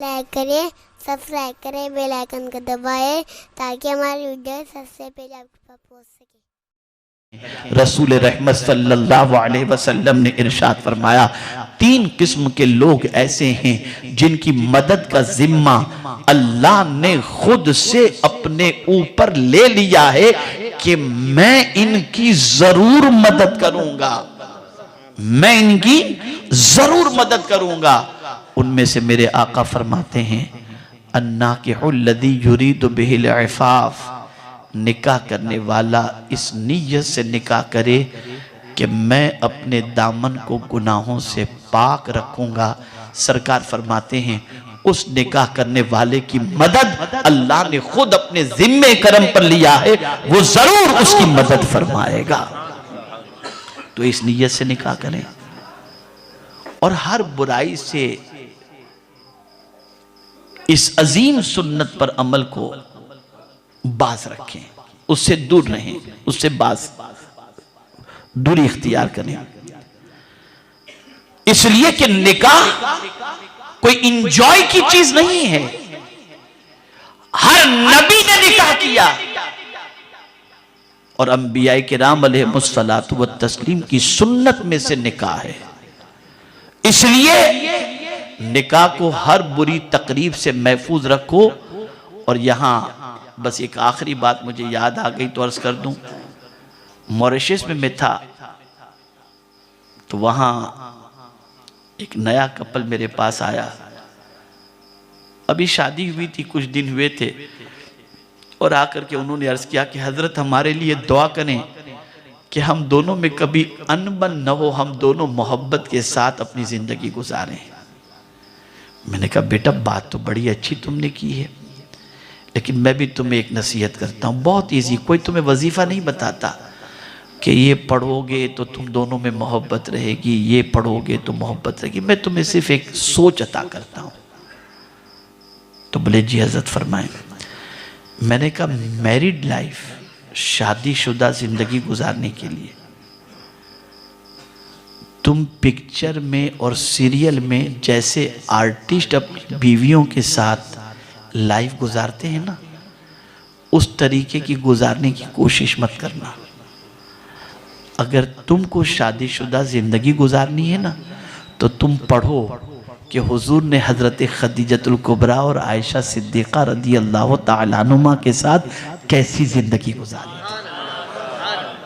Like کریں، subscribe کریں، bell icon کو دبائیں تاکہ ہماری ویڈیو سب سے پہلے آپ کے پاس پہنچ سکے۔ رسول رحمت صلی اللہ علیہ وسلم نے ارشاد فرمایا، 3 قسم کے لوگ ایسے ہیں جن کی مدد کا ذمہ اللہ نے خود سے اپنے اوپر لے لیا ہے کہ میں ان کی ضرور مدد کروں گا، میں ان کی ضرور مدد کروں گا۔ ان میں سے میرے آقا فرماتے ہیں، الناکح الذی یرید بہ العفاف، نکاح کرنے والا اس نیت سے نکاح کرے کہ میں اپنے دامن کو گناہوں سے پاک رکھوں گا۔ سرکار فرماتے ہیں اس نکاح کرنے والے کی مدد اللہ نے خود اپنے ذمہ کرم پر لیا ہے، وہ ضرور اس کی مدد فرمائے گا۔ تو اس نیت سے نکاح کریں اور ہر برائی سے اس عظیم سنت پر عمل کو باز رکھیں، اس سے دور رہیں، اس سے باز دوری اختیار کریں، اس لیے کہ نکاح کوئی انجوائے کی چیز نہیں ہے۔ ہر نبی نے نکاح کیا اور انبیاء کرام علیہ الصلوۃ والتسلیم کی سنت میں سے نکاح ہے۔ اس لیے نکاح کو ہر بری تقریب سے محفوظ رکھو۔ اور یہاں بس ایک آخری بات مجھے یاد آ گئی تو عرض کر دوں، موریشس میں تھا تو وہاں ایک نیا کپل میرے پاس آیا، ابھی شادی ہوئی تھی، کچھ دن ہوئے تھے، اور آ کر کے انہوں نے عرض کیا کہ حضرت ہمارے لیے دعا کریں کہ ہم دونوں میں کبھی انبن نہ ہو، ہم دونوں محبت کے ساتھ اپنی زندگی گزاریں۔ میں نے کہا بیٹا بات تو بڑی اچھی تم نے کی ہے، لیکن میں بھی تمہیں ایک نصیحت کرتا ہوں، بہت ایزی، کوئی تمہیں وظیفہ نہیں بتاتا کہ یہ پڑھو گے تو تم دونوں میں محبت رہے گی، یہ پڑھو گے تو محبت رہے گی، میں تمہیں صرف ایک سوچ عطا کرتا ہوں۔ تو بولے جی حضرت فرمائیں۔ میں نے کہا میریڈ لائف، شادی شدہ زندگی گزارنے کے لیے تم پکچر میں اور سیریل میں جیسے آرٹسٹ اپنی بیویوں کے ساتھ لائف گزارتے ہیں نا، اس طریقے کی گزارنے کی کوشش مت کرنا۔ اگر تم کو شادی شدہ زندگی گزارنی ہے نا تو تم پڑھو کہ حضور نے حضرت خدیجۃ الکبریٰ اور عائشہ صدیقہ رضی اللہ تعالیٰ عنہما کے ساتھ کیسی زندگی گزاری تھی۔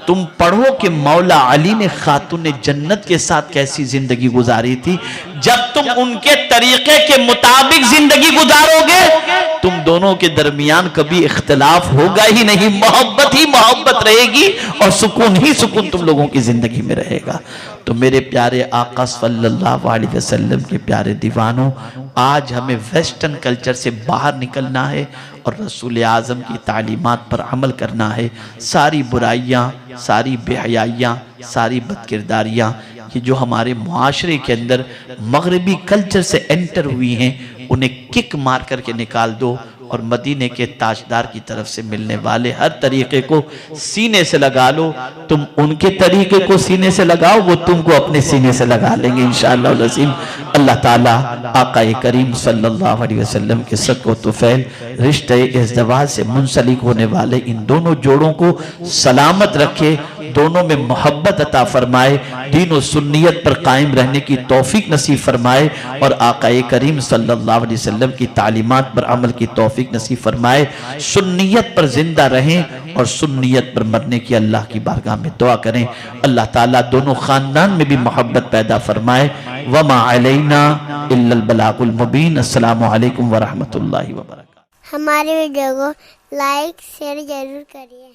تم پڑھو کہ مولا علی نے خاتون جنت کے ساتھ کیسی زندگی گزاری تھی۔ جب تم ان کے طریقے کے مطابق زندگی گزارو گے تم دونوں کے درمیان کبھی اختلاف ہوگا ہی نہیں، محبت ہی محبت رہے گی اور سکون ہی سکون تم لوگوں کی زندگی میں رہے گا۔ تو میرے پیارے آقا صلی اللہ علیہ وسلم کے پیارے دیوانوں، آج ہمیں ویسٹرن کلچر سے باہر نکلنا ہے اور رسول اعظم کی تعلیمات پر عمل کرنا ہے۔ ساری برائیاں، ساری بے حیائیاں، ساری بدکرداریاں یہ جو ہمارے معاشرے کے اندر مغربی کلچر سے انٹر ہوئی ہیں انہیں کک مار کر کے نکال دو، اور مدینے کے تاجدار کی طرف سے ملنے والے ہر طریقے کو سینے سے لگا لو۔ تم ان کے طریقے کو سینے سے لگاؤ، وہ تم کو اپنے سینے سے لگا لیں گے انشاءاللہ العظیم۔ اللہ تعالیٰ آقا کریم صلی اللہ علیہ وسلم کے صدق و طفیل رشتہ ازدواج سے منسلک ہونے والے ان دونوں جوڑوں کو سلامت رکھے، دونوں میں محبت عطا فرمائے، دین و سنیت پر قائم رہنے کی توفیق نصیب فرمائے، اور آقا کریم صلی اللہ علیہ وسلم کی تعلیمات پر عمل کی توفیق نصیب فرمائے۔ سنیت پر زندہ رہیں اور سنیت پر مرنے کی اللہ کی بارگاہ میں دعا کریں۔ اللہ تعالیٰ دونوں خاندان میں بھی محبت پیدا فرمائے۔ وما علینا الا البلاغ المبین۔ السلام علیکم ورحمۃ اللہ وبرکاتہ۔ ہماری ویڈیو کو لائک شیئر ضرور کریے۔